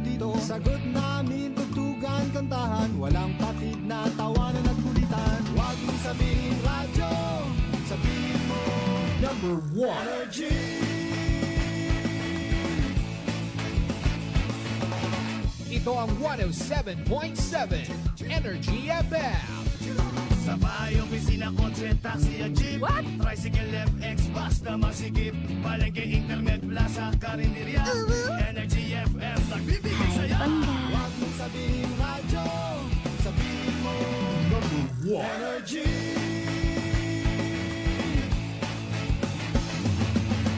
dito. Sagot namin, tugtugan, kantahan, walang patid na tawanan at kulitan. Huwag mong sabihin radyo, sabihin mo number 1 Energy. Ito ang 107.7 Energy FM. Sa bahay, opisina, kotse, taxi at jeep. What? Tricycle, FX, basta masikip. Palengke, internet, plaza, karinderya. Energy FM, nagbibigay saya. Huwag mong sabihin radyo, sabihin mo number 1 Energy.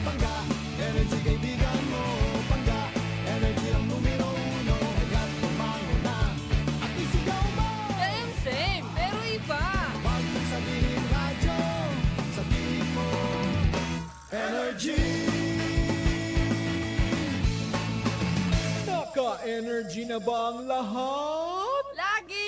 Pangga, energy kaibigan mo. Pangga, energy ang numero 1. Kaya't tumango na at isigaw mo. Same, pero iba. Huwag mong sabihin radyo, sabihin mo energy. Naka-energy na ba ang lahat? Lagi.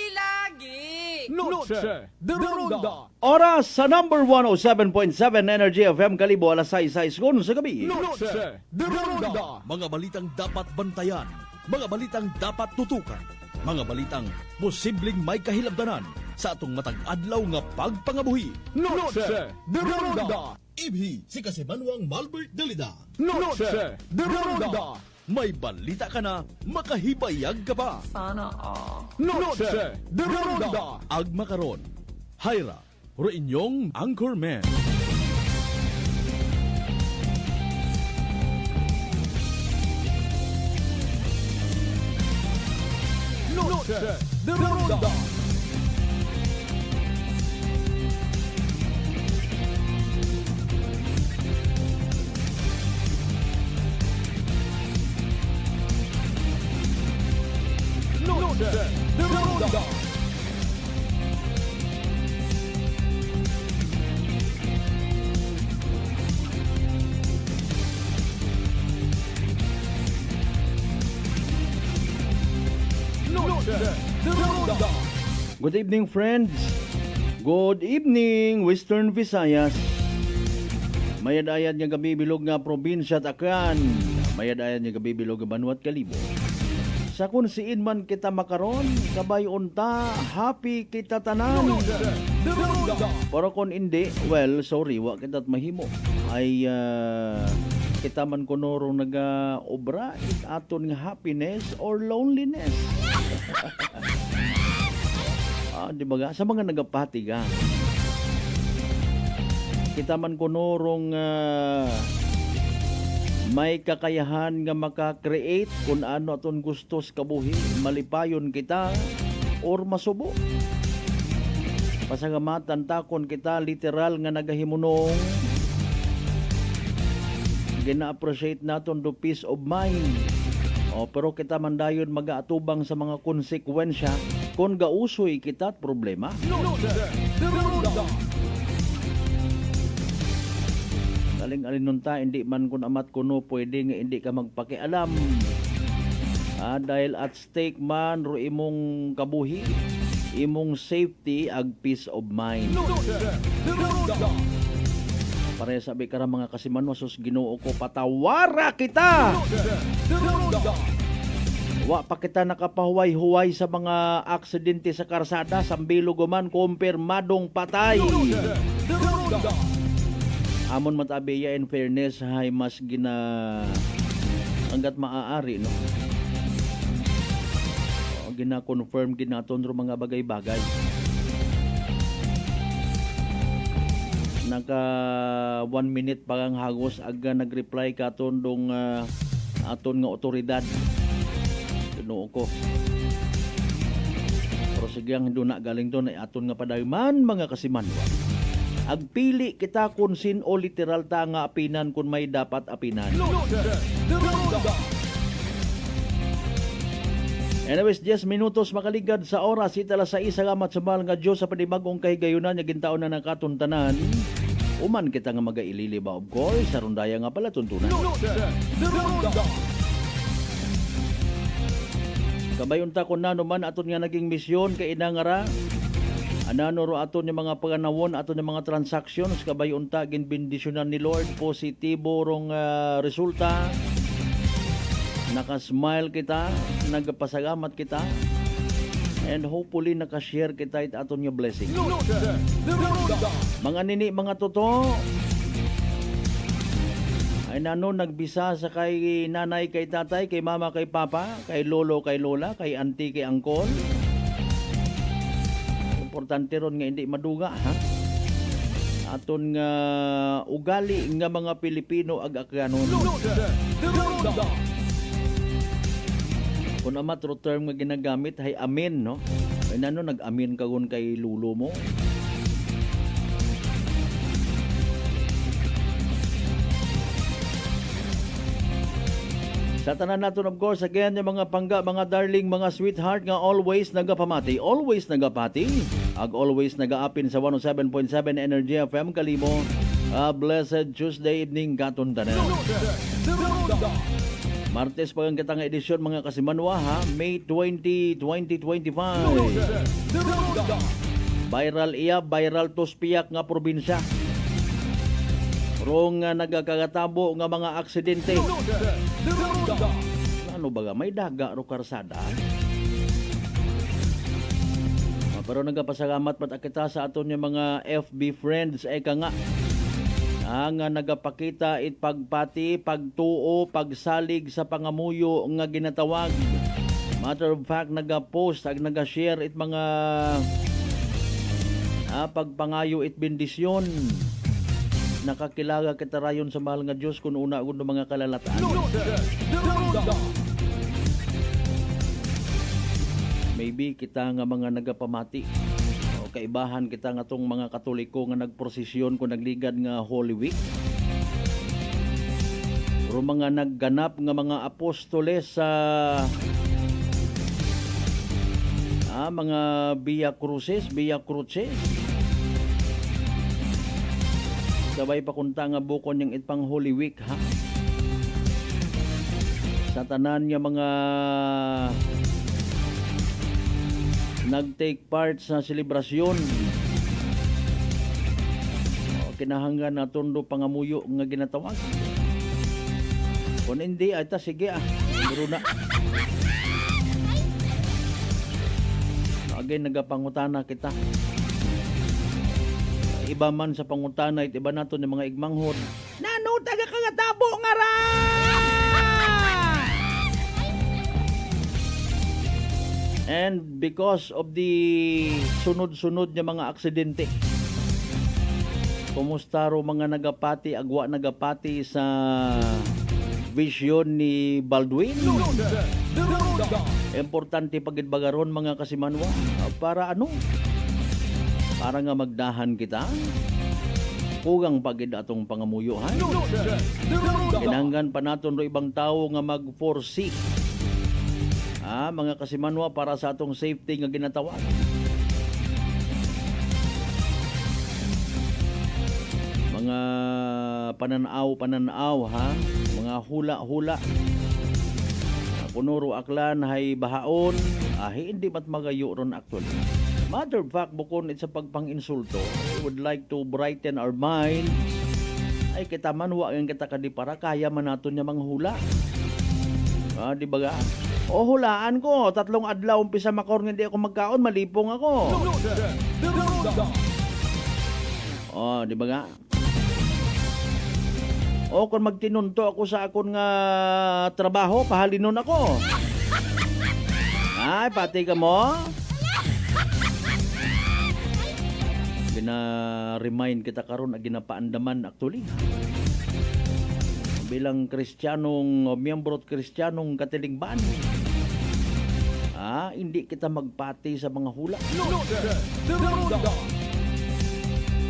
Noche de Ronda. Oras sa number 107.7 Energy FM Kalibo, alas 6:06 sa gabi. Noche de Ronda. Mga balitang dapat bantayan, mga balitang dapat tutukan, mga balitang posibleng may kahilabdanan sa atong matag adlaw nga pagpangabuhi. Noche de Ronda. Ibhi si Kasibanwang Malbert Dalida. Noche de Ronda. May balita ka na, makahibayag ka pa. Sana all. Noche de Ronda. Agma karon, Hyra, ro inyong Anchorman. Noche de Ronda. Noche de Ronda. Noche de Ronda. Good evening, friends. Good evening, Western Visayas. Mayad-ayad nga gabibilog nga probinsya Takran. Mayad-ayad nga gabibilog nga Banwat Kalibo. Sa kung siin man kita makaron, kabay unta, happy kita tanan. De Ronda. Pero kung hindi, well, sorry, wa kita't mahimo. Ay, kita man kunurong nag-obra, aton nga happiness or loneliness. Di ba ga? Sa mga nagapatiga. Kita man kunurong may kakayahan nga maka-create kung ano aton gusto sa kabuhi, malipayon kita or masubo. Pasagamatan takon kita literal nga nagahimunong gina-appreciate naton do peace of mind. Pero kita mandayon mag-aatubang sa mga konsekwensya kung gausoy kita at problema. Noche de Ronda. Aling-alinunta, hindi man kun amat kuno pwede nga hindi ka magpakialam. Dahil at stake man ro imong kabuhi, imong safety ag peace of mind. Noche de Ronda. Pare sabi ka ra mga kasimanwa, sus Ginoo ko, patawara kita. Noche de Ronda. Wa pa kita nakapahuway-huway sa mga aksidente sa karsada, sambilog man kumpirmadong patay. Noche de Ronda. Amon matabiya in fairness hay mas gina hanggat maaari no. Gina-confirm ginaton ro mga bagay-bagay. Naka 1 minute pa ang hagos aga nag-reply katon dong aton nga otoridad. Tinuo ko. Pero sige ang na galing to na aton nga padayman mga kasimanwa. Agpili kita kung sin o literal ta nga apinan kung may dapat apinan. Noche de Ronda. Anyways, 10 minutos makaligad sa oras. Itala sa isa gamat sa mahal nga Diyos sa panibagong kahigayunan niya gintaon na nakatuntanan. Uman kita nga magailili ba of course. Sa rundaya nga pala tuntunan. Noche de Ronda. Kabayon ta kung nano man aton nga naging misyon kay inangara. Anano ro aton yung mga paganawon, aton yung mga transactions, kabayon ta ginbendisyonan ni Lord, positibo rong resulta. nakasmile kita, nagpasalamat kita, and hopefully nakashare kita it aton yung blessing. Mga nini, mga totoo, ay nano nagbisa sa kay nanay, kay tatay, kay mama, kay papa, kay lolo, kay lola, kay auntie, kay angkol. Importante ron nga hindi maduga, ha? Aton nga ugali nga mga Pilipino ag-akanon. Kung ama true term nga ginagamit ay amin, no? Ay nano nag-amin kagon kay lulo mo. Sa tanan naton, of course, again, yung mga pangga, mga darling, mga sweetheart nga always nagapamati, always nagapati, ag always nagaapin sa 107.7 Energy FM Kalimo. A blessed Tuesday evening katon tanan. Martes pa ang kitang edisyon, mga kasimanwa, ha? May 20, 2025. Viral iya, viral tospiyak nga probinsya. Rong nagkakatabo nga mga aksidente. Ano ba may daga ro karsada? Pero nagapasalamat pat kita sa aton yung mga FB friends ay ka nga ang nagapakita it pagpati, pagtuo, pagsalig sa pangamuyo nga ginatawag. Matter of fact, nagapost ag nagashare it mga pagpangayo it bendisyon. Nakakilala kita rayon sa mahal nga Diyos kung una agad ng mga kalalataan. Maybe kita nga mga nagapamati o kaibahan kita nga tong mga Katoliko nga nagprosesyon kung nagligad nga Holy Week. Pero mga nagganap nga mga apostoles sa mga Via Crucis. Sabay pa kunta nga bukon yung itpang Holy Week, ha? Sa tanan nga mga nag-take part sa selebrasyon. Kinahanglan na tondo pangamuyo nga ginatawag. Kung hindi, ay ta sige Biro na. Again, nagapangutana kita. Iba man sa pangutana, iba nato ng mga igmanghod. Nano, taga kagatabo nga ra! And because of the sunod-sunod ng mga aksidente, kumusta ro mga nagapati, agwa nagapati sa vision ni Baldwin? Importante pagidbagaron mga kasimanwa para ano? Para nga magdahan kita, kugang pagid atong pangamuyuhan. Kinahanglan pa naton ro ibang tao nga mag-foresee, mga kasimanwa, para sa atong safety nga ginatawag. Mga pananaw, ha? Mga hula-hula. Punuro aklan hay bahaon, hindi mat magayo ron actually. Matter of fact, bukod sa pagpang-insulto, I would like to brighten our mind. Ay kita manwa ang kita kadipara, kaya man naton niya mga hula. Di ba ga? O hulaan ko, 3 adlaw umpisa makor nga di ako magkaon, malipong ako. Di ba ga? O kung magtinunto ako sa akon nga trabaho, pahalinon ako. Ay, pati ka mo? Gina-remind kita karon na ginapaandaman actually. Bilang Kristiyanong, miyembro at Kristiyanong katilingban. Hindi kita magpati sa mga hula.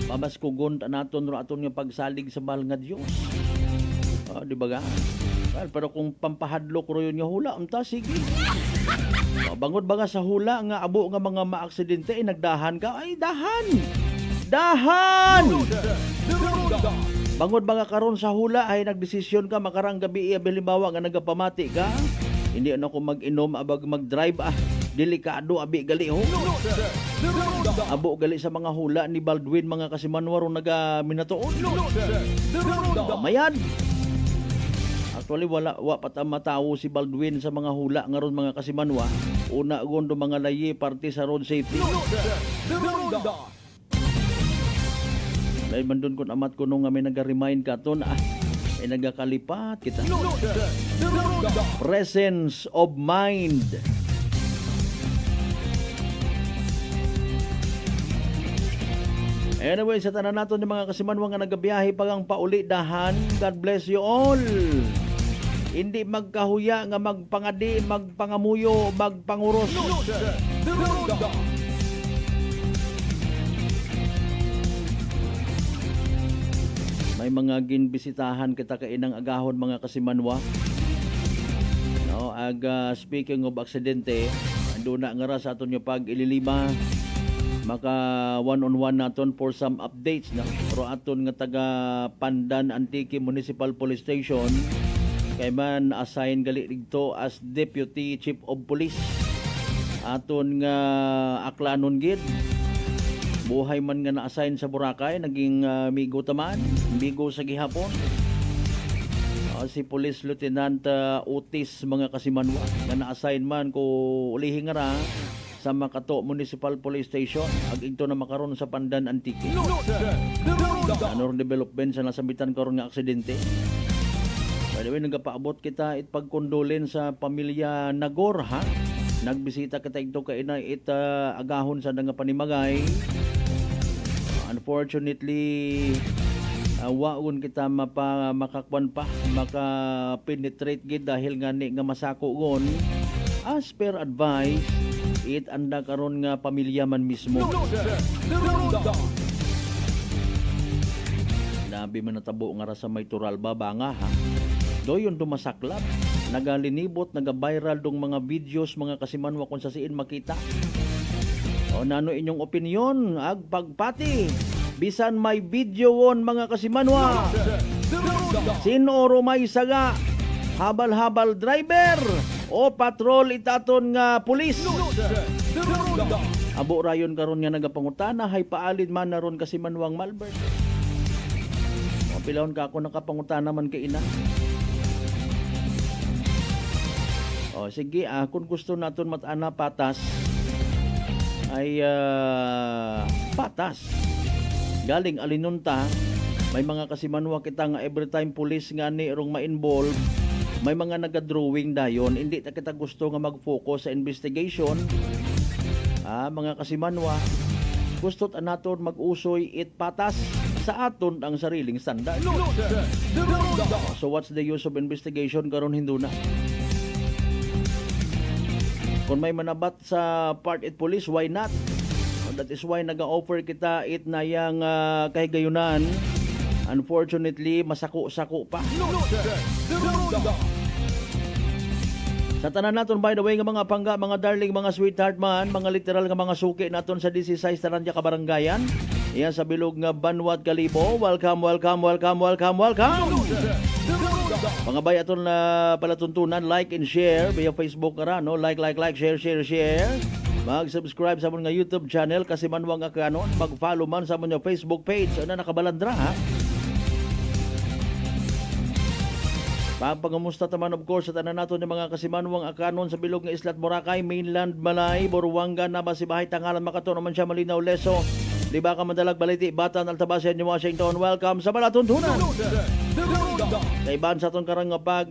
Pamaskugon naton ro aton nga pagsalig sa mahal nga Dios. Di ba ga? Well, pero kung pampahadlok ro yun nga hula, sige. Bangod ba nga sa hula nga abo nga mga maaksidente, nagdahan ka? Ay, dahan! Bangod ba nga karon sa hula ay nagdesisyon ka makarang gabi halimbawa nga nagapamati ka? Hindi ako mag-inom abag mag-drive delikado abi gali ho. Abo gali sa mga hula ni Baldwin mga kasimanwaro naga minatuon. Mayan. Actually, wa pa ta matawo si Baldwin sa mga hula nga ron mga kasimanwa. Una gondo mga layi parte sa road safety. Ronda. Dahil man doon kung amat ko nung may nag-remind ka to na nagakalipat kita. Ronda. Presence of mind. Anyway, sa tanan nato ni mga kasimanwa nga nagabiyahe pagang pauli dahan. God bless you all. Hindi magkahuya nga magpangadi, magpangamuyo, magpanguros. Ronda. May mga ginbisitahan kita kainang agahon mga kasimanwa. No, speaking of aksidente, ando na nga ra sa aton yung pag ililima. Maka one-on-one naton for some updates na. Pero aton nga taga Pandan Antique Municipal Police Station kay man assign gali dito as Deputy Chief of Police. Aton nga aklanon gid. Buhay man nga na-assign sa Boracay, naging migo taman, migo sa gihapon. Si Police Lieutenant Otis mga kasimanwa nga na-assign man ko ulihin nga ra sa Makato Municipal Police Station ag ito na makaron sa Pandan Antique. Ano ron development sa nasambitan karon nga aksidente. By the way, nagapaabot kita it pagkondolin sa pamilya Nagor ha. Nagbisita kita ito kaina it agahon sa nga panimagay. Unfortunately, waon kita makakwan pa, maka-penetrate gid dahil nga ni nga masako gon. As per advice, it anda karon nga pamilya man mismo. Nabi man natabo nga ra sa may Turalba banga ha. Doyon dumasaklap, nagalinibot, nagaviral dong mga videos mga kasimanwa kung sa siin makita. O nano inyong opinion, ag pagpati. Bisan may video won mga kasimanwa. Sino may saga? Habal-habal driver o patrol itaton nga pulis. Abo rayon karon nga nagapangutana hay paalid man naron kasimanwang Malbert. O pilahon ka ako nakapangutana man kay ina. O sige, kung gusto naton matana patas ay patas. Galing alinunta, may mga kasimanwa kita nga every time police nga ni rong ma-involve, may mga naga-drawing dayon, hindi ta kita gusto nga mag-focus sa investigation. Mga kasimanwa, gusto ta naton mag-usoy it patas sa aton ang sariling standard. So what's the use of investigation karon hinduna? Kung may manabat sa part it police, why not? That is why naga-offer kita it na yang kahigayunan. Unfortunately, masako-sako pa. Sa tanan naton, by the way, nga mga pangga, mga darling, mga sweetheart man, mga literal nga mga suki naton sa 16 Taranja Kabarangayan. Iyan sa bilog nga Banwat Kalibo. Welcome. Mga bay aton na palatuntunan, like and share via Facebook ra, no? Like, share. Mag-subscribe sa amon nga YouTube channel kasi manwang akanon, mag-follow man sa amon nga Facebook page na nakabalandra ha. Pagpangamusta taman of course sa tanan naton ng mga kasimanwang akanon sa bilog nga Islat Boracay, Mainland Malay, Boruanga, Nabasibahay, Tangalan, Makato naman siya Malinaw, Leso. Di ba ka madalag baliti, Batan, Altabasan, New Washington. Welcome sa Palatuntunan. Sa iban sa aton karang nga pag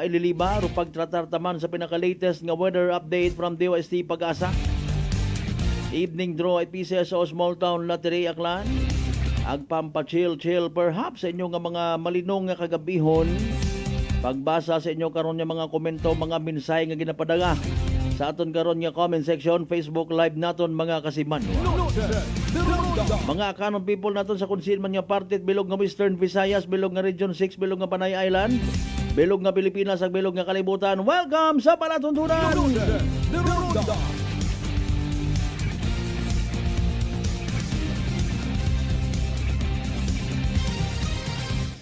ililiba, o pagtratar taman sa pinaka-latest nga weather update from DOST Pag-asa. Evening draw at pieces o small town lottery Aklan. Agpampa chill perhaps sa inyo nga mga malinong nga kagabihon. Pagbasa sa inyo karon nga mga komento, mga minsay nga ginapadaga sa aton karon nga comment section, Facebook live naton mga kasiman. Mga kanon people naton sa kunsin man nga parte bilog nga Western Visayas, bilog nga Region 6, bilog nga Panay Island, bilog nga Pilipinas, ag bilog nga kalibutan. Welcome sa Palatuntunan.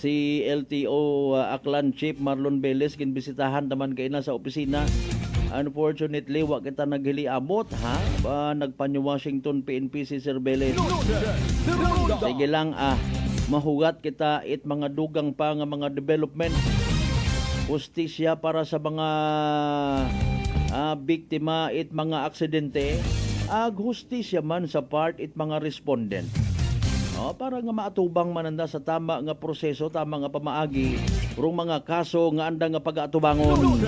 Si LTO Aklan Chief Marlon Velez ginbisitahan taman kay na sa opisina. Unfortunately, wa kita naghiliabot ha. Nagpanyo Washington PNP si Sir Velez. Sige lang mahugat kita it mga dugang pa nga mga development Hustisya para sa mga biktima it mga aksidente, ag hustisya man sa part it mga respondent. Para nga maatubang mananda sa tama nga proseso, tama nga pamaagi, rong mga kaso nga anda nga pag-atubangon.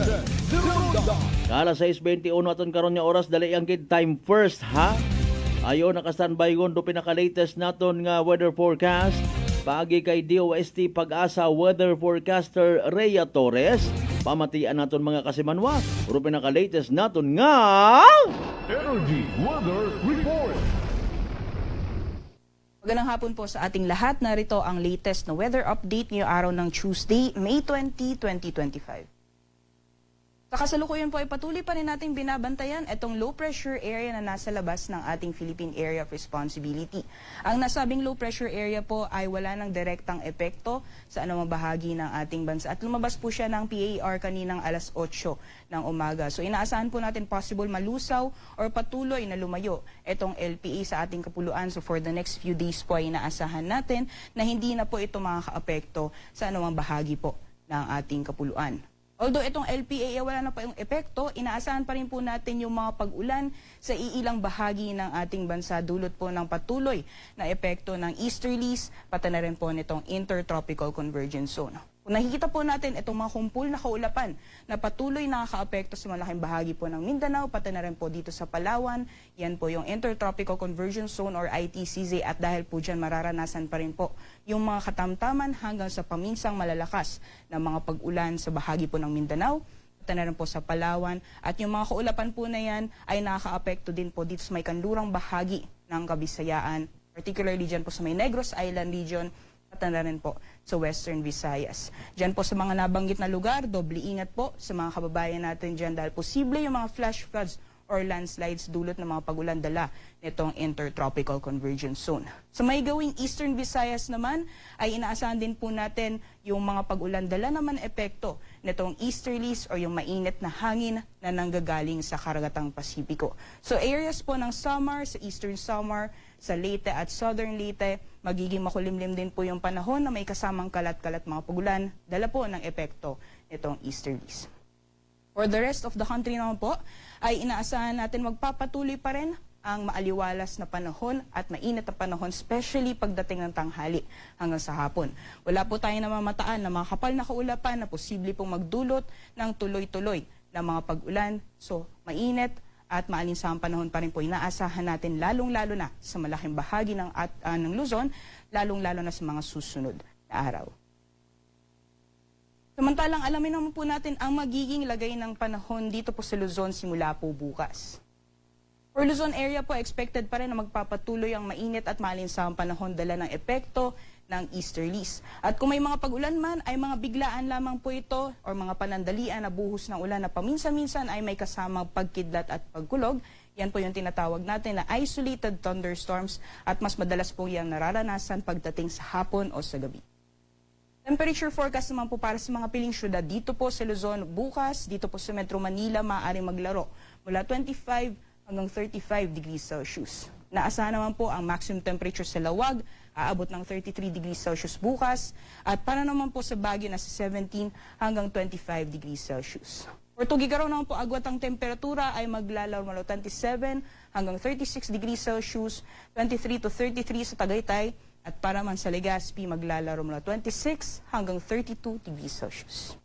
Kala 6:21 aton karon nga oras, dali ang gid time first ha. Ayo naka-standby gon do pinaka-latest naton nga weather forecast. Paagi kay DOST Pag-asa weather forecaster Rhea Torres. Pamatian naton mga kasimanwa. Uro pinaka-latest naton nga Energy Weather Report. Magandang hapon po sa ating lahat. Narito ang latest na weather update ngayong araw ng Tuesday, May 20, 2025. Sa kasalukuyan po ay patuloy pa rin natin binabantayan itong low pressure area na nasa labas ng ating Philippine Area of Responsibility. Ang nasabing low pressure area po ay wala ng direktang epekto sa anumang bahagi ng ating bansa. At lumabas po siya ng PAR kaninang alas 8 ng umaga. So inaasahan po natin possible malusaw or patuloy na lumayo itong LPA sa ating kapuluan. So for the next few days po ay inaasahan natin na hindi na po ito makaka-apekto sa anumang bahagi po ng ating kapuluan. Although itong LPA wala na pa yung epekto, inaasahan pa rin po natin yung mga pag-ulan sa iilang bahagi ng ating bansa dulot po ng patuloy na epekto ng easterlies, pati na rin po nitong intertropical convergence zone. Kung nakikita po natin itong mga kumpul na kaulapan na patuloy nakaka-apekto sa malaking bahagi po ng Mindanao, pati na rin po dito sa Palawan, yan po yung Intertropical Convergence Zone or ITCZ at dahil po dyan mararanasan pa rin po yung mga katamtaman hanggang sa paminsang malalakas na mga pag-ulan sa bahagi po ng Mindanao, pati na rin po sa Palawan at yung mga kaulapan po na yan ay nakaka-apekto din po dito sa may kanlurang bahagi ng Kabisayaan, particularly dyan po sa may Negros Island region, na rin po sa Western Visayas. Diyan po sa mga nabanggit na lugar, doble ingat po sa mga kababayan natin dyan dahil posible yung mga flash floods or landslides dulot ng mga pagulan dala nitong Intertropical Convergence Zone. Sa may gawing Eastern Visayas naman, ay inaasahan din po natin yung mga pagulan dala naman epekto nitong easterlies o yung mainit na hangin na nanggagaling sa karagatang Pasipiko. So areas po ng Samar, sa Eastern Samar, sa Leyte at Southern Leyte, magiging makulimlim din po yung panahon na may kasamang kalat-kalat mga pagulan, dala po ng epekto nitong easterlies. For the rest of the country naman po, ay inaasahan natin magpapatuloy pa rin ang maaliwalas na panahon at mainit na panahon, especially pagdating ng tanghali hanggang sa hapon. Wala po tayong namamataan na mga kapal na kaulapan na posible pong magdulot ng tuloy-tuloy na mga pag-ulan. So, mainit at maalinsahang panahon pa rin po inaasahan natin lalong-lalo na sa malaking bahagi ng Luzon, lalong-lalo na sa mga susunod na araw. Samantalang alamin naman po natin ang magiging lagay ng panahon dito po sa Luzon simula po bukas. For Luzon area po, expected pa rin na magpapatuloy ang mainit at maalinsahang panahon dala ng epekto ng easterlies. At kung may mga pag-ulan man, ay mga biglaan lamang po ito o mga panandalian na buhos ng ulan na paminsan-minsan ay may kasamang pagkidlat at pagkulog. Yan po yung tinatawag natin na isolated thunderstorms at mas madalas po yan nararanasan pagdating sa hapon o sa gabi. Temperature forecast naman po para sa mga piling syudad dito po sa Luzon bukas, dito po sa Metro Manila maaaring maglaro mula 25 hanggang 35 degrees Celsius. Naasahan naman po ang maximum temperature sa Lawag, aabot ng 33 degrees Celsius bukas, at para naman po sa Baguio na sa 17 hanggang 25 degrees Celsius. For Tugigaraw naman po, agwat ang temperatura ay maglalaro mula 27 hanggang 36 degrees Celsius, 23 to 33 sa Tagaytay, at para man sa Legazpi, maglalaro mula 26 hanggang 32 degrees Celsius.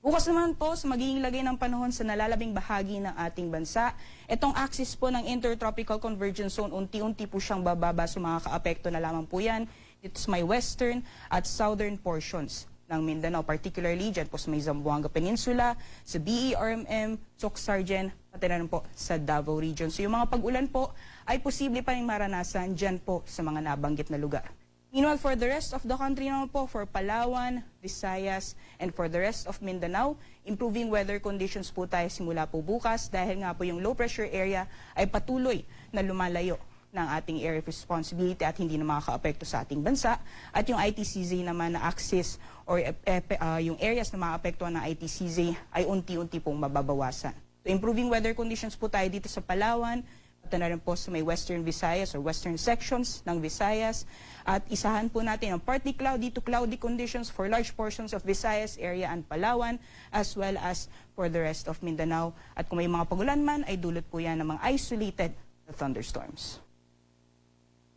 Bukas naman po sa magiging lagay ng panahon sa nalalabing bahagi ng ating bansa, itong axis po ng Intertropical Convergence Zone, unti-unti po siyang bababa sa mga kaapekto na lamang po yan dito sa may western at southern portions ng Mindanao, particularly dyan po sa may Zamboanga Peninsula, sa BERMM, Soc-Sargen, pati na rin po sa Davao Region. So yung mga pag-ulan po ay posible pa rin maranasan dyan po sa mga nabanggit na lugar. Meanwhile, for the rest of the country naman po, for Palawan, Visayas, and for the rest of Mindanao, improving weather conditions po tayo simula po bukas dahil nga po yung low pressure area ay patuloy na lumalayo ng ating area of responsibility at hindi na makaka-apekto sa ating bansa. At yung ITCZ naman na axis or yung areas na makaka-apektuhan ng ITCZ ay unti-unti pong mababawasan. So improving weather conditions po tayo dito sa Palawan, Ito na rin po sa may Western Visayas or Western sections ng Visayas. At isahan po natin ang partly cloudy to cloudy conditions for large portions of Visayas area and Palawan as well as for the rest of Mindanao. At kung may mga pagulan man ay dulot po yan ng mga isolated thunderstorms.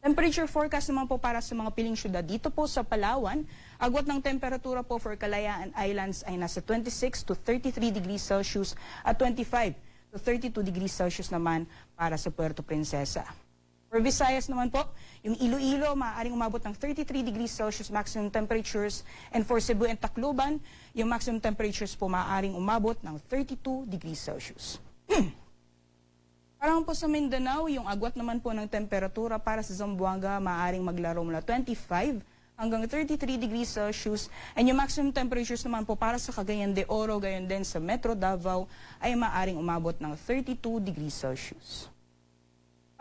Temperature forecast naman po para sa mga piling syudad dito po sa Palawan. Agwat ng temperatura po for Kalayaan Islands ay nasa 26 to 33 degrees Celsius at 25 to 32 degrees Celsius naman para sa Puerto Princesa. For Visayas naman po, yung Iloilo maaaring umabot ng 33 degrees Celsius maximum temperatures, and for Cebu and Tacloban, yung maximum temperatures po maaaring umabot ng 32 degrees Celsius. Parang po sa Mindanao, yung agwat naman po ng temperatura para sa Zamboanga maaaring maglaro mula 25 hanggang 33 degrees Celsius, and yung maximum temperatures naman po para sa Cagayan de Oro, gayon din sa Metro Davao, ay maaaring umabot ng 32 degrees Celsius.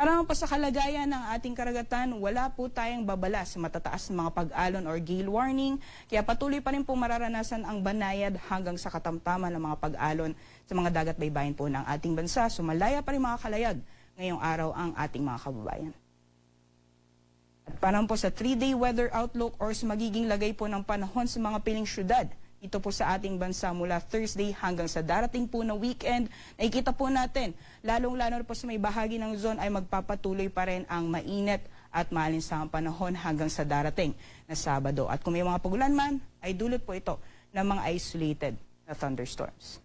Para po sa kalagayan ng ating karagatan, wala po tayong babala sa matataas na mga pag-alon or gale warning, kaya patuloy pa rin po mararanasan ang banayad hanggang sa katamtaman ng mga pag-alon sa mga dagat baybayin po ng ating bansa. So malaya pa rin mga kalayag ngayong araw ang ating mga kababayan. At parang po sa 3-day weather outlook or sa magiging lagay po ng panahon sa mga piling syudad, ito po sa ating bansa mula Thursday hanggang sa darating po na weekend, nakikita po natin, lalong-lalo po sa may bahagi ng zone ay magpapatuloy pa rin ang mainit at maalinsahang panahon hanggang sa darating na Sabado. At kung may mga pagulan man, ay dulot po ito ng mga isolated na thunderstorms.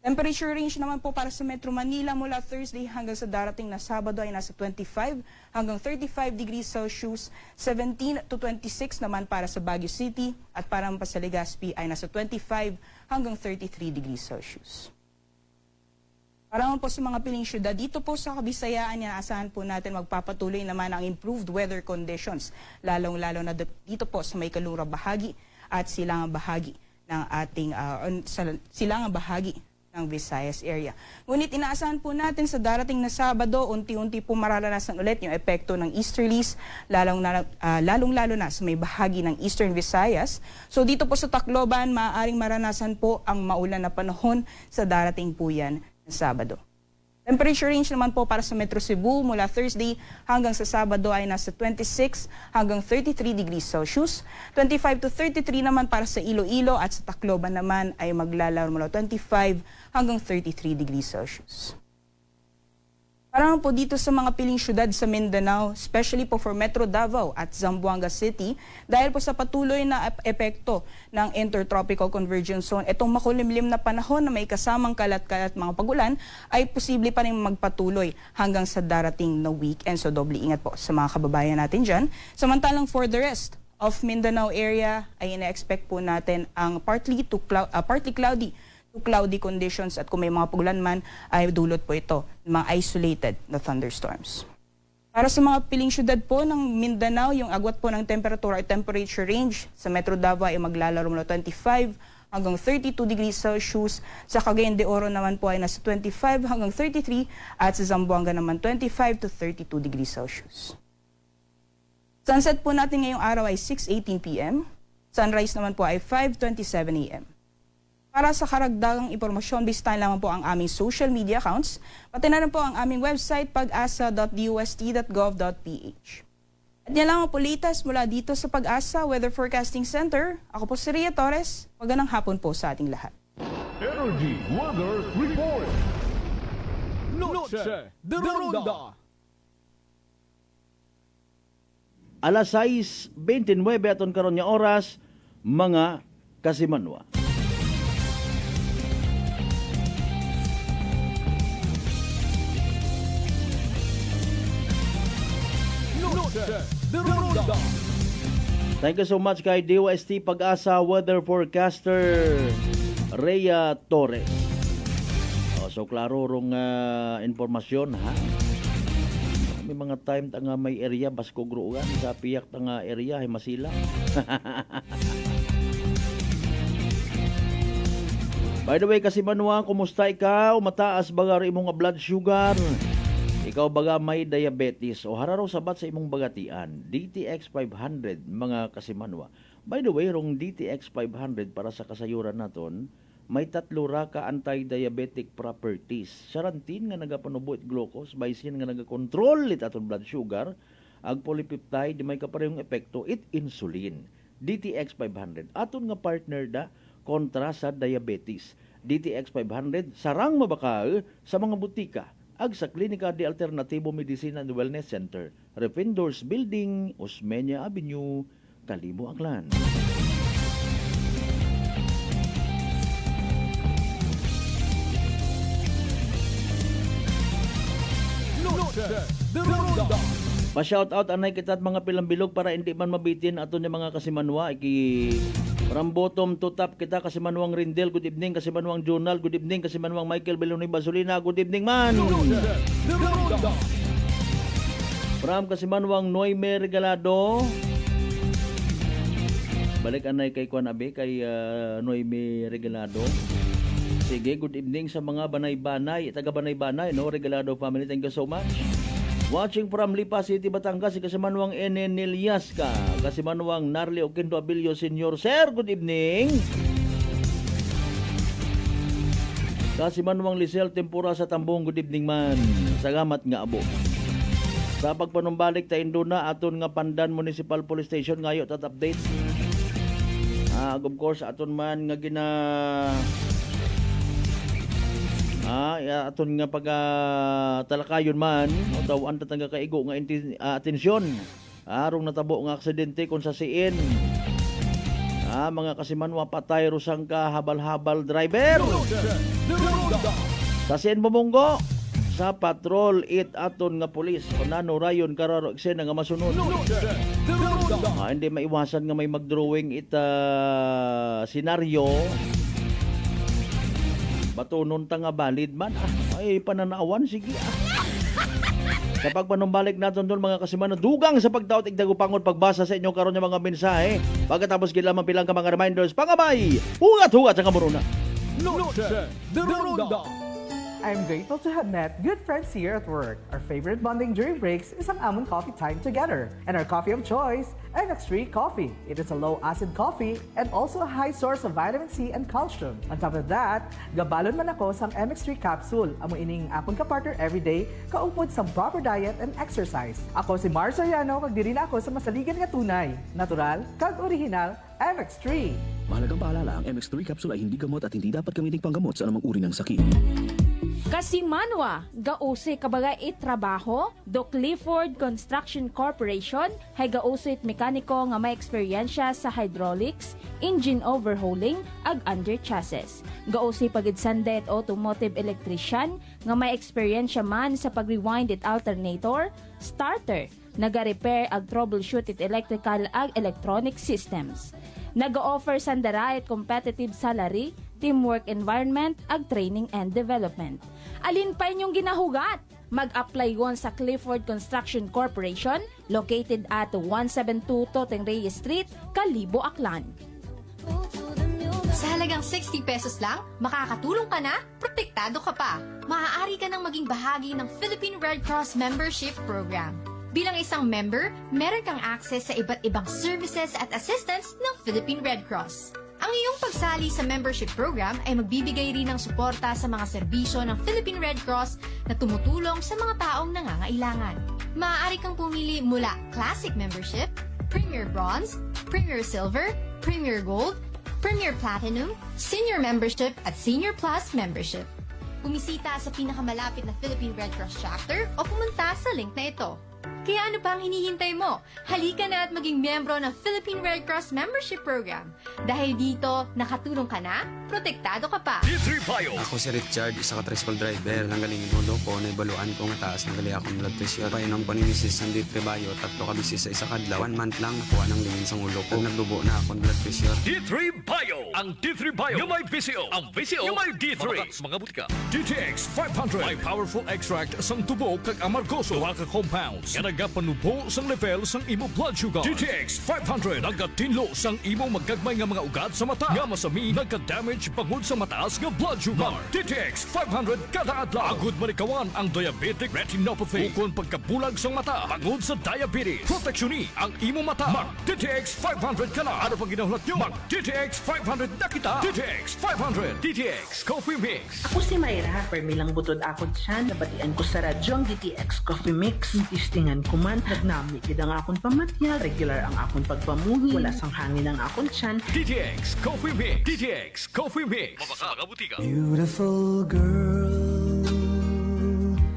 Temperature range naman po para sa Metro Manila mula Thursday hanggang sa darating na Sabado ay nasa 25 hanggang 35 degrees Celsius, 17 to 26 naman para sa Baguio City, at para pa sa Legazpi ay nasa 25 hanggang 33 degrees Celsius. Para po sa mga piling syudad, dito po sa Kabisayaan, inaasahan po natin magpapatuloy naman ang improved weather conditions, lalong-lalo na dito po sa may kalura bahagi at silangang bahagi ng ating silangang bahagi ng Visayas area. Ngunit inaasahan po natin sa darating na Sabado, unti-unti po mararanasan ulit yung epekto ng easterlies, lalong-lalo na sa may bahagi ng Eastern Visayas. So dito po sa Tacloban, maaaring maranasan po ang maulan na panahon sa darating po yan na Sabado. Temperature range naman po para sa Metro Cebu mula Thursday hanggang sa Sabado ay nasa 26 hanggang 33 degrees Celsius. 25 to 33 naman para sa Iloilo, at sa Tacloban naman ay maglalaro mula 25 hanggang 33 degrees Celsius. Para po dito sa mga piling syudad sa Mindanao, especially po for Metro Davao at Zamboanga City, dahil po sa patuloy na epekto ng Intertropical Convergence Zone, itong makulimlim na panahon na may kasamang kalat-kalat mga pagulan ay posible pa rin magpatuloy hanggang sa darating na weekend. So doble ingat po sa mga kababayan natin dyan. Samantalang for the rest of Mindanao area ay ina-expect po natin ang partly cloudy to cloudy conditions, at kung may mga pagulan man ay dulot po ito ng mga isolated na thunderstorms. Para sa mga piling syudad po ng Mindanao, yung agwat po ng temperatura or temperature range sa Metro Davao ay maglalaro mula 25 hanggang 32 degrees Celsius. Sa Cagayan de Oro naman po ay nasa 25 hanggang 33, at sa Zamboanga naman 25 to 32 degrees Celsius. Sunset po natin ngayong araw ay 6:18 p.m. Sunrise naman po ay 5:27 a.m. Para sa karagdagang impormasyon, bisitahin lamang po ang aming social media accounts, pati na rin po ang aming website pag-asa.dust.gov.ph. At yan lang ang pulitas mula dito sa Pag-asa Weather Forecasting Center. Ako po si Ria Torres. Magandang hapon po sa ating lahat. Energy Weather Report. Noche de Ronda. Alas 6:29 aton karon nga oras, mga kasimanwa. Thank you so much kay DOST Pag-asa Weather Forecaster Rhea Torres. So klaro rong informasyon ha. May mga time ta nga may area basko gruugan sa piyak ta nga area ay masila. By the way, Kasimanwa, kumusta ikaw? Mataas ba imong blood sugar? Ikaw baga may diabetes o hararo sabat sa imong bagatian? DTX 500 mga Kasimanwa. By the way, rong DTX 500 para sa kasayuran naton, may 3 ra ka anti-diabetic properties. Sarantin nga nagapanubo it glucose, baisin nga nagakontrol it aton blood sugar, ag polypeptide may kaparehong epekto it insulin. DTX 500 aton nga partner da kontra sa diabetes. DTX 500 sarang mabaka sa mga butika ag sa Klinika de Alternativo Medicina and Wellness Center, Refendors Building, Osmeña Avenue, Kalibo, Aklan. Pa-shoutout anay kita at mga pilambilog para hindi man mabitin ato ni mga kasimanwa. From bottom to top kita, kasimanwang Rindel, good evening. Kasimanwang Journal, good evening. Kasimanwang Michael Beloni Basolina, good evening man. From kasimanwang Noime Regalado, balik anay kay Kwan Abe, kay Noime Regalado. Sige, good evening sa mga banay-banay, taga banay-banay, no? Regalado family, thank you so much. Watching from Lipa City, Batangas, si Kasimanwang Enenelias ka, Kasimanwang Narli Oquendo Abilio Senior. Sir, good evening. Kasimanwang Lisel Tempura sa Tambong, good evening man. Salamat nga abo. Sa pagpanumbalik ta Induna, aton nga Pandan Municipal Police Station, ngayo tat update. Of course, aton man nga aton nga talakayon man o tawaan tatanga kaigo nga atensyon arong natabo nga aksidente kung sa siin mga kasimanwa patay rusang ka habal-habal driver sa siin bumunggo sa patrol it aton nga pulis Onano Rayon Carraro eksena nga masunod hindi maiwasan nga may magdrawing senaryo. Batunon ta nga valid man. Ay, pananawan, sige. Sa pagpanumbalik natin doon mga kasiman, dugang sa pagdaot igdagupangon pagbasa sa inyong karon ng mga mensahe. Pagkatapos gilamang pilang ka mga reminders, pangabay, hugat-hugat sa kamuruna. I'm grateful to have met good friends here at work. Our favorite bonding during breaks is ang amon coffee time together. And our coffee of choice, MX3 Coffee. It is a low-acid coffee and also a high source of vitamin C and calcium. On top of that, gabalon man ako sa MX3 capsule. Amo ining akong kapartner everyday, kaupod sa proper diet and exercise. Ako si Mars Soriano, kag diri na ako sa masaligan nga tunay, natural, kag original, MX3. Mahalagang paalala, ang MX3 capsule ay hindi gamot at hindi dapat gamiting panggamot sa anumang uri ng sakit. Kasimanwa, gause kabaga trabaho, do Clifford Construction Corporation, hay gause mekaniko nga may eksperyensya sa hydraulics, engine overhauling, ag under chassis. Gause pagidsandet automotive electrician, nga may eksperyensya man sa pag-rewind it alternator, starter, naga-repair ag troubleshoot it electrical ag electronic systems. Nag-offer sandara at competitive salary, teamwork environment, ag training and development. Alin pa inyong ginahugat? Mag-apply yon sa Clifford Construction Corporation, located at 172 Toteng Reyes Street, Kalibo, Aklan. Sa halagang 60 pesos lang, makakatulong ka na, protektado ka pa. Maaari ka nang maging bahagi ng Philippine Red Cross Membership Program. Bilang isang member, meron kang access sa iba't ibang services at assistance ng Philippine Red Cross. Ang iyong pagsali sa membership program ay magbibigay rin ng suporta sa mga serbisyo ng Philippine Red Cross na tumutulong sa mga taong nangangailangan. Maaari kang pumili mula Classic Membership, Premier Bronze, Premier Silver, Premier Gold, Premier Platinum, Senior Membership at Senior Plus Membership. Bumisita sa pinakamalapit na Philippine Red Cross chapter o pumunta sa link na ito. Kaya ano pa ang hinihintay mo? Halika na at maging miyembro ng Philippine Red Cross Membership Program. Dahil dito, nakatulong ka na, protektado ka pa. Ako si Richard, isa ka tricycle driver. Nanggaling inulo ko, naibaluan ko nga taas ng gali akong blood pressure. Painom ko ni Mrs. Sandy Trebayo, 3 ka bisis sa isa kadlaw. 1 month lang, nakuha ng lingin sa ulo ko. Naglubo na akong blood pressure. D3 Bio! Ang D3 Bio, yung may VCO. Ang VCO, yung may D3. Mga butika. DTX 500. May powerful extract sang tubo kag amargoso. Duha ka compounds. Nga nagapanubo sang level sang imo blood sugar. DTX 500. Nagatinlo sang imo magagmay nga mga ugat sa mata. Nga masami, nagka-damage pangod sa mataas nga blood sugar. DTX 500 kada adlaw. Agud manikawan ang diabetic retinopathy. Ukon pagkabulag sang mata. Pangod sa diabetes. Proteksyon ni ang imo mata. Mag DTX 500 ka na. Ano pang ginahulot nyo? Mag DTX 500 500 na kita. DTX 500, DTX Coffee Mix. Ako si Mayra, permilang butod akon siya, nabatian ko sa radyo ang DTX Coffee Mix. Tistingan ko man, nagnami gid ang akon pamatya, regular ang akon pagpamuhi, wala sang hangin ang akon siyan. DTX Coffee Mix. DTX Coffee Mix. Mabaka mga butika. Beautiful girl.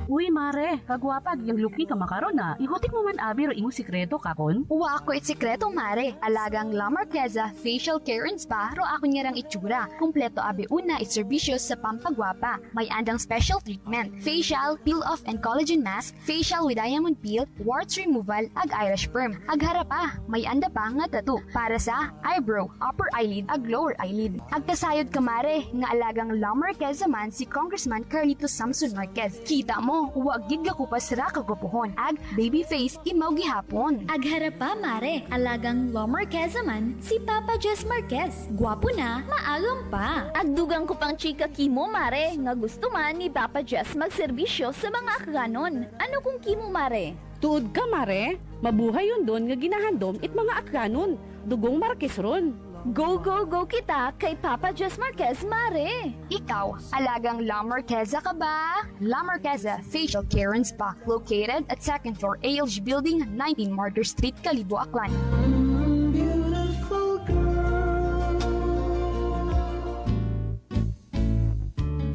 Uy, mare, kagwapag, yung luki ka makaron na. Ihutik mo man abi ro imong sikreto kakon. Uwa ako sikreto, mare. Alagang La Marqueza Facial Care and Spa ro ako niyarang itsura. Kumpleto abi una iserbisyo sa pampagwapa. May andang special treatment, facial, peel-off and collagen mask, facial with diamond peel, warts removal, ag eyelash perm. Ag harapa, may anda pa nga tattoo para sa eyebrow, upper eyelid, ag lower eyelid. Ag kasayod ka, mare, nga alagang La Marqueza man si Congressman Carlito Samson Marquez. Kita mo, huwag gid ko pa sira kagupuhon. Ag baby face imaw gihapon. Ag harapa, mare, alagang La Marqueza man si Papa Jess Marquez. Gwapo na, maagam pa. Ag dugang ko pang chika kimo, mare, nga gusto man ni Papa Jess magserbisyo sa mga akganon. Ano kung kimo, mare? Tuod ka, mare. Mabuhay yun doon nga ginahandom it mga akganon. Dugong Marquez ron. Go, go, go kita kay Papa Jess Marquez, mare! Ikaw, alagang La Marqueza ka ba? La Marqueza Facial Care and Spa, located at 2nd floor ALG Building, 19 Martyr Street, Kalibo, Aklan.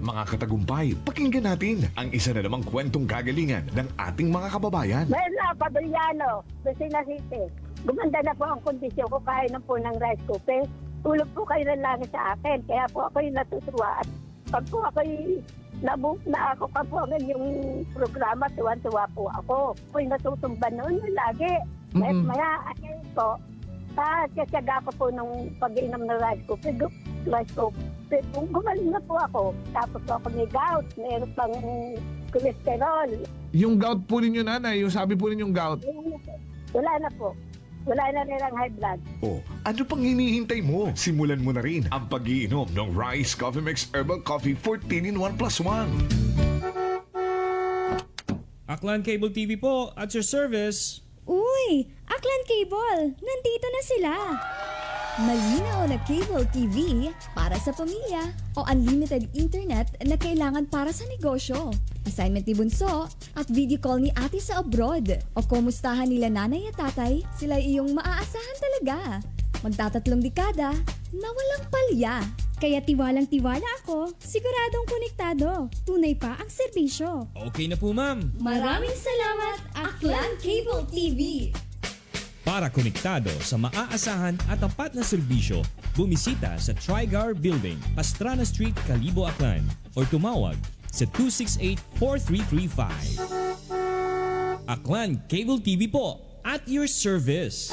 Mga katagumpay, pakinggan natin ang isa na namang kwentong kagalingan ng ating mga kababayan. Mela Padriano, Lucena City. Gumanda na po ang kondisyon ko, kaya na po ng rice cooker. Tulog po kayo ng langit sa akin, kaya po ako'y natutuwa. At pag po ako'y na ako pa po ang yung programa, tuwan-tuwa po ako. Ako'y natutumba noon lagi. Maya, akin po, kasyaga ko po nung pag-inom ng rice cooker. Kung gumaling na po ako, tapos po ako may gout, mayroon pang cholesterol. Yung gout po ninyo, nanay, yung sabi po ninyong gout. Wala na po. Wala na rin ang high blood. Oh, ano pang hinihintay mo? Simulan mo na rin ang pag-iinom ng Rice Coffee Mix Herbal Coffee 14 in 1 plus 1. Aklan Cable TV po, at your service. Uy, Aklan Cable, nandito na sila. Malinaw na cable TV para sa pamilya o unlimited internet na kailangan para sa negosyo. Assignment ni Bunso at video call ni ate sa abroad. O kumustahan nila nanay at tatay, sila iyong maaasahan talaga. Magtatatlong dekada na walang palya. Kaya tiwalang-tiwala ako, siguradong konektado. Tunay pa ang serbisyo. Okay na po, ma'am. Maraming salamat, Aklan Cable TV. Para konektado sa maaasahan at tapat na serbisyo, bumisita sa Trigar Building, Pastrana Street, Kalibo, Aklan o tumawag sa 268-4335. Aklan Cable TV po, at your service.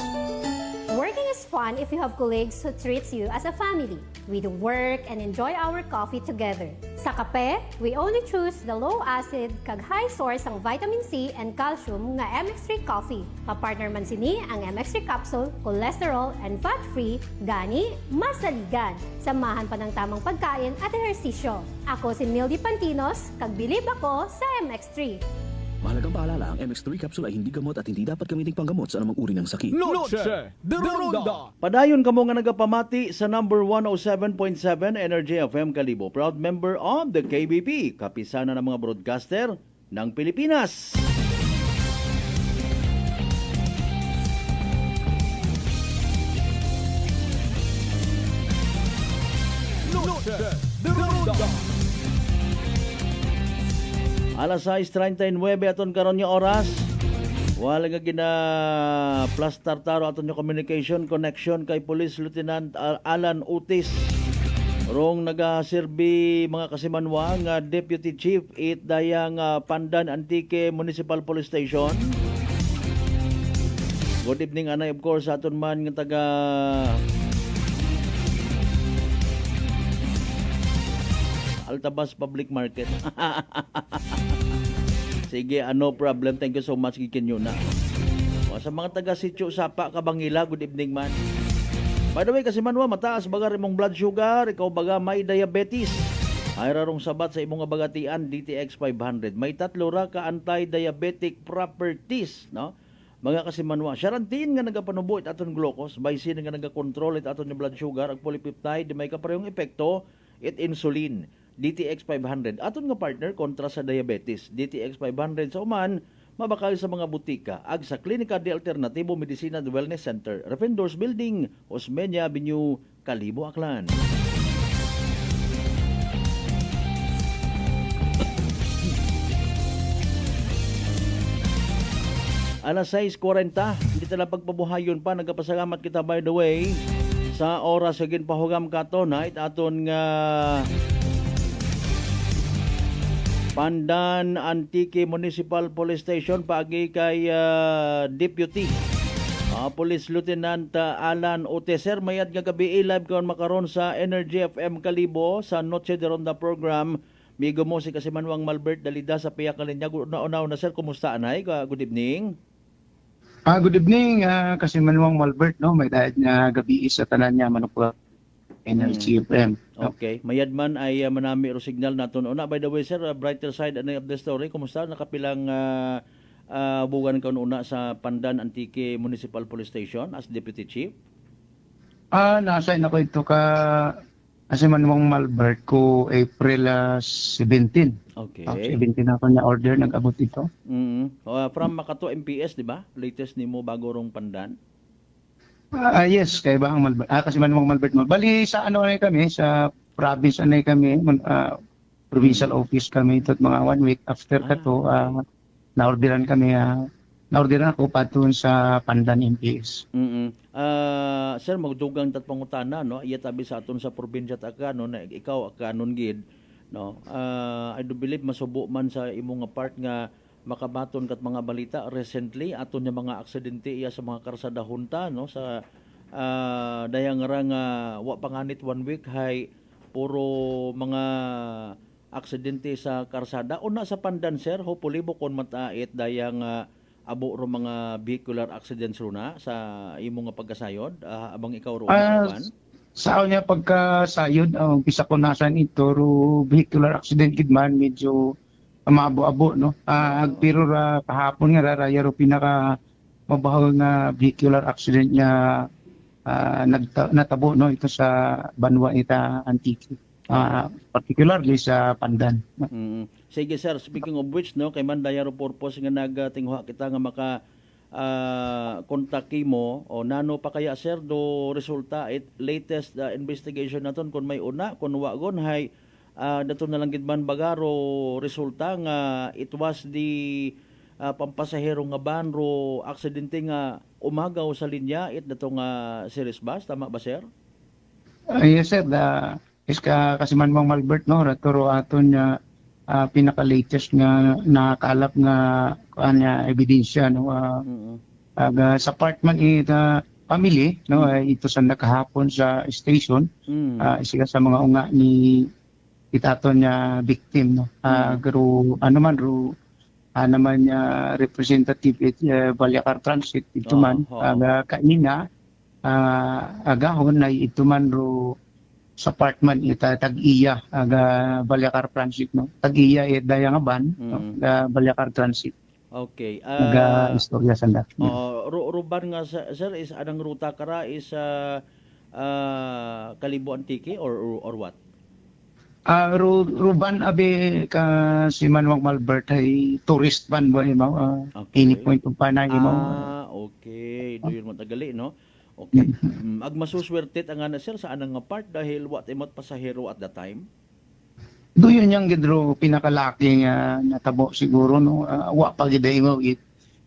Working is fun if you have colleagues who treats you as a family. We do work and enjoy our coffee together. Sa kape, we only choose the low-acid kag high source ang vitamin C and calcium nga MX3 coffee. Kapartner man sini ang MX3 capsule, cholesterol and fat-free, gani, mas saligan. Samahan pa ng tamang pagkain at ehersisyo. Ako si Mildy Pantinos, kag bilib ako sa MX3. Mahalagang paalala, ang MX3 capsule ay hindi gamot at hindi dapat gamiting panggamot sa anumang uri ng sakit. Noche de Ronda. Padayon kamo nga nagapamati sa number 107.7 Energy FM Kalibo. Proud member of the KBP, kapisana ng mga broadcaster ng Pilipinas. Noche de Ronda. Alas 6:39 aton karon nga oras. Wala nga gina plus tartaro aton nga communication connection kay Police Lieutenant Alan Utis. Rong nagaserbi mga kasimanwa nga Deputy Chief it dayang Pandan Antique Municipal Police Station. Good evening anay, of course aton man nga taga Altabas Public Market. Sige, no problem. Thank you so much, Kikinyo na. Sa mga taga-sityo, Sapa, Kabangila, good evening man. By the way, kasi manwa, mataas baga rimong blood sugar, ikaw baga may diabetes. Ay rarong sabat sa imong abagatian, DTX 500. May tatlo ra ka anti-diabetic properties, no? Mga kasimanwa, Charantin nga nagapanubo it aton glucose, Vicin nga nagakontrol it aton yung blood sugar, ag polypeptide, di may kaparehong epekto, it insulin. DTX 500, aton nga partner kontra sa diabetes. DTX 500 sa uman, mabakal sa mga butika, ag sa Klinika de Alternatibo Medicina de Wellness Center, Refendors Building, Osmeña Avenue, Kalibo, Aklan. Alas 6:40, hindi tala pagpabuhayon pa, nagapasalamat kita by the way, sa oras sa ginpahugam kato na aton nga Pandan Antique Municipal Police Station paagi kay Deputy Police Lieutenant Alan Oteser. Mayad nga gabi live karon makaron sa Energy FM Kalibo sa Noche de Ronda program. Migo mo si Kasimanwang Malbert Dalida sa Piyak Kalinya. Una na sir, kumusta anay? Good evening. Good evening, Kasimanwang Malbert, no? May dahil nga gabi sa tanan niya manupla Energy FM. Okay. Mayad man ay manami ro signal naton una. By the way sir, brighter side of the story, kumusta nakapilang buwan ka una sa Pandan Antique Municipal Police Station as Deputy Chief? Nasa ako ito ka Kasimanwang Malbert ko April 17. Okay. 17 ako na order, nag-abot ito. From Makato MPS, di ba? Latest ni mo bago rong Pandan? Yes, kay ba ang Malbert. Kasimanwang Malbert mo. Bali sa ano na kami, sa province na kami, provincial office kami ito mga 1 week after kato, na-orderan kami, na-orderan ako patun sa Pandan MPS. Sir, magdugang tatpangutana, no? Iyatabi sa aton sa probinsya taka, no? Na ikaw kanon gid, no? I do believe masubo man sa imong part nga makabaton kat mga balita recently aton nga mga aksidente iya sa mga karsada hunta, no? Sa dayang ra nga wa panganit 1 week hay puro mga aksidente sa karsada. Una sa Pandan sir, hopefully bukon matait dayang abo ro mga vehicular accidents runa sa imo nga pagkasayod abang ikaw ro sa niya pagkasayod umpisa ko nasan ito ro vehicular accident gid man medyo maabo-abo no pero kahapon nga raya ro pinaka mabahaw nga vehicular accident niya natabo no ito sa Banwa ita Antique particularly sa Pandan. Sige sir, speaking of which, no, kay mandaya ro purpose nga nagtingwa kita nga maka kontaki mo o nano pa kaya sir do resulta latest investigation naton kung may una kung wagon hay dato na lang gid man bagaro resulta nga it was the pampasahero nga ban ro aksidente nga umagaw sa linya dato nga series bus, tama ba sir? Yes sir, Kasimanwang Malbert no ratoro aton nga pinaka-latest nga nakalap nga kanya ebidensya no sa apartment ita family no ito sa nakahapon sa station isa sa mga unga ni itaton nya victim no garo ano man ro naman nya representative Balyacar Transit ito man kanina agahon ay ito man ro sa apartment ita tag-iya aga Balyacar Transit no tag-iya daya nga ban Balyacar Transit. Okay. Naga istorya sanda. Ruban nga sir is anang ruta kara is Kalibo Antique or what? Ruban abi ka si Manwang Malbert ay tourist ban ba imaw any point of panay imaw. Okay, do yun mo tagali no. Okay. Ag masuswertet ang ana sir sa anang nga part dahil what imot pasahero at the time? Doon yang gidro pinakalaki nga natabo siguro no wa pa gid mo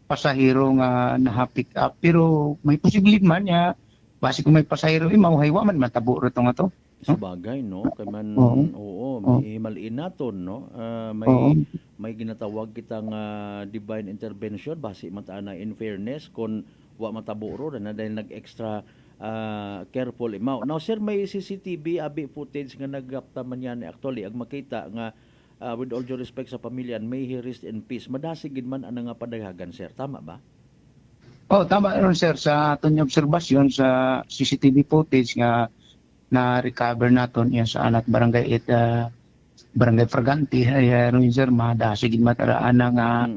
pasahero nga na-pick up pero may posibilidad man ya base kung may pasahero imaw hay wa man matabo ro nga to. Sabagay no kay man may malin naton no may ginatawag kitang divine intervention base mata na in fairness kon wa matabo ro na dahil nag-extra careful imaw. Now sir, may CCTV abi footage nga nagapta man yan actually ag makita nga with all due respect sa pamilya may he rest in peace. Madasig gid man ana nga padaghagan sir, tama ba? Tama ron sir sa aton obserbasyon sa CCTV footage nga na recover naton yan sa anak barangay barangay Fragante ay ron sir madasig gid mataraan nga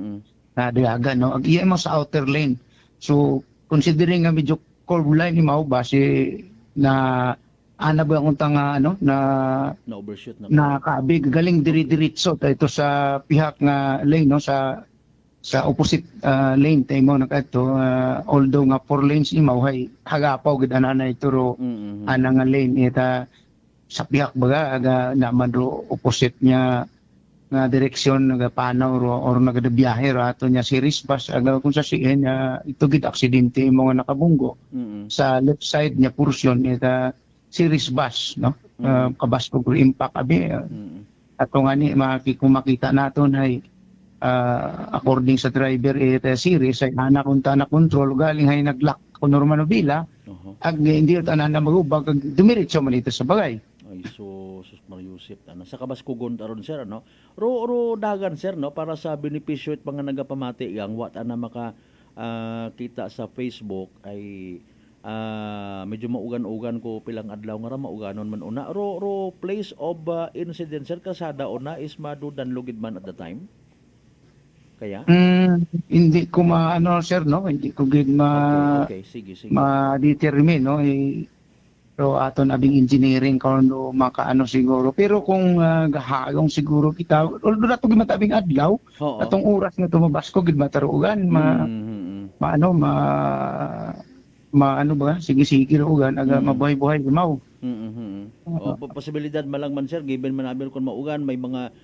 nadayagan no ag iya mo sa outer lane So considering nga medyo cold line ni mao base na ana ba ang tanga ano Na overshoot na. na kaabig galing diri-diretso ito sa pihak nga lane no sa opposite lane tayo mo nakato although nga 4 lanes ni mao hay hagapaw gid ana ituro ana nga lane ita sa pihak baga aga naman ro opposite niya nga direksyon nagapanaw ro or nagadabiyahe ro ato niya series bus aga kung sa sihen ito gid aksidente mo nga nakabunggo sa left side niya portion ita series bus no kabas ko impact abi ato nga ni makita naton ay according sa driver ita series ay ana kunta na control galing hay naglock ko normal bila ag hindi tanan na magubag dumiretso man ito sa bagay. Ay, sus Mariusip sa kabaskugon aron sir no ro dagan sir no para sa benepisyo at mga nagapamati yang wat ana maka kita sa Facebook ay medyo maugan-ugan ko pilang adlaw nga ra mauganon man una ro place of incident sir kasada una is madudan lugid man at the time kaya Hindi ko maano sir no hindi ko gid okay. Sige ma-determine no pero aton abing engineering kuno makaano siguro pero kung gahagong siguro kita although nato gid matabing adlaw atong oras nga tumabas ko gid matarugan maano ano ba sige ugan aga mabuhay-buhay limaw. Posibilidad malang man sir given man abil kon maugan may mga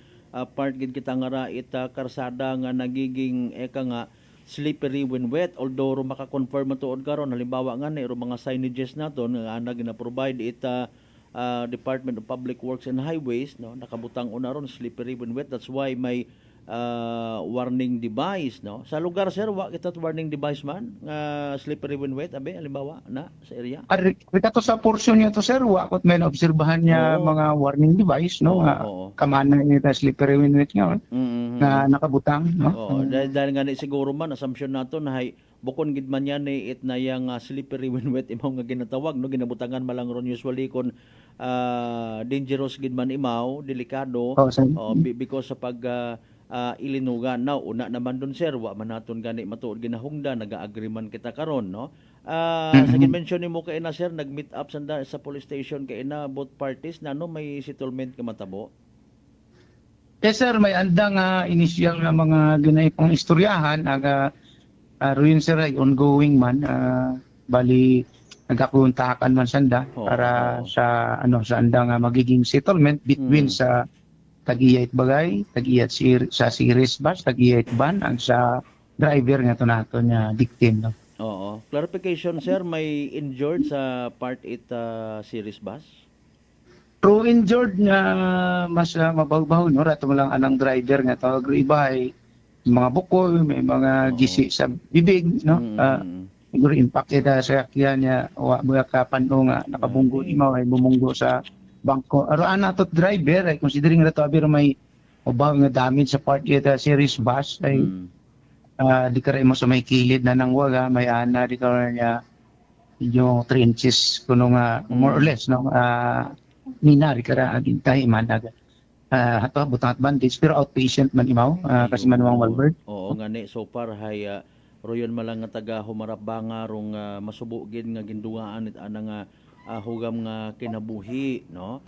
part gid kita nga ra ita karsada nga nagiging eka nga slippery when wet although ro maka-confirm tuod karon halimbawa nga ni ro mga signages naton nga ana gina-provide ita Department of Public Works and Highways no nakabutang una ron slippery when wet that's why may warning device no sa lugar sir wa kita warning device man slippery when wet abe halimbawa na sa area Rikato sa portion niya to sir wa kot may naobserbahan niya mga warning device no kamana niya slippery when wet nga na nakabutang no dahil nga ni siguro man assumption nato na hay bukon gid man yan it na yang slippery when wet imaw nga ginatawag no ginabutangan malang ron usually kon dangerous gid man imaw delikado because sa pag ilinugan now una naman dun sir wa man naton gani matuod ginahungda naga-agree man kita karon no sa mention nimo kay na sir nag-meet up sa police station kay na both parties na no may settlement ka matabo. Yes sir may andang inisyal nga mga ginay pang istoryahan aga ruin sir ay ongoing man bali nagakuntakan man sanda para sa sa andang magiging settlement between sa tag-iyat bagay, tag-iyat sa series bus, tag-iyat van ang sa driver nga to nato nya victim no. Oo. Clarification sir, may injured sa part 8 series bus? True injured nga mas mabaw-baw no rato lang anang driver nga tawag ibay mga bukol, may mga gisi sa bibig no. Siguro impact ita sa kaya niya wa ka pano nga nakabunggo imaw ay bumunggo sa bangko aro ana to driver ay considering na to aber may ubaw nga damage sa part ita series bus ay di kare mo sa may kilid na nang waga may ana di ka niya yung 3 inches kuno nga more or less no minari kara agintay man aga hato butangat bandage pero outpatient man imaw kasi manuang Walbert. Oo nga ni so far hay royon malang nga taga humarap banga rong masubugin nga gindugaan it ana nga hugam nga kinabuhi no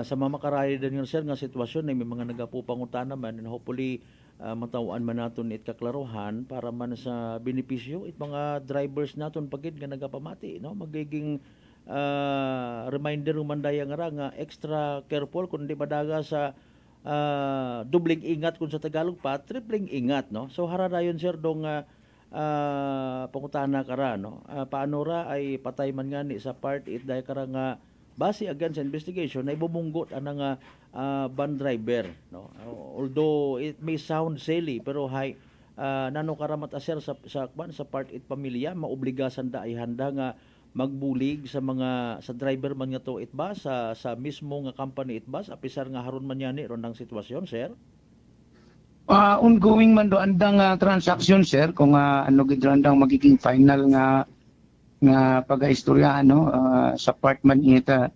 sa mamakaraya din nga sir nga sitwasyon ay may mga nagapupangutan naman and hopefully matawaan man naton it kaklaruhan para man sa benepisyo it mga drivers naton pagid nga nagapamati no magiging reminder man daya nga extra careful kun di padaga sa dubling ingat kun sa Tagalog pa tripling ingat no so haradayon sir dong pangutana kara no paano ra ay patay man nga ni sa part it dahil kara nga base again sa investigation ay bumunggot ana nga van driver no although it may sound silly pero hay nano karamat aser sa part it pamilya maobligasan da ay handa nga magbulig sa mga sa driver man nga to it ba sa mismo nga company it bus apisar nga haron man yani ron ang sitwasyon sir. Ongoing man do andang transaction sir kung ano gid andang magiging final nga pag-istorya no sa part man ita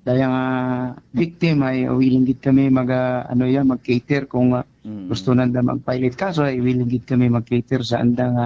dayang victim ay willing gid kami mag-cater kung gusto nanda mag-pilot kaso ay willing gid kami mag-cater sa andang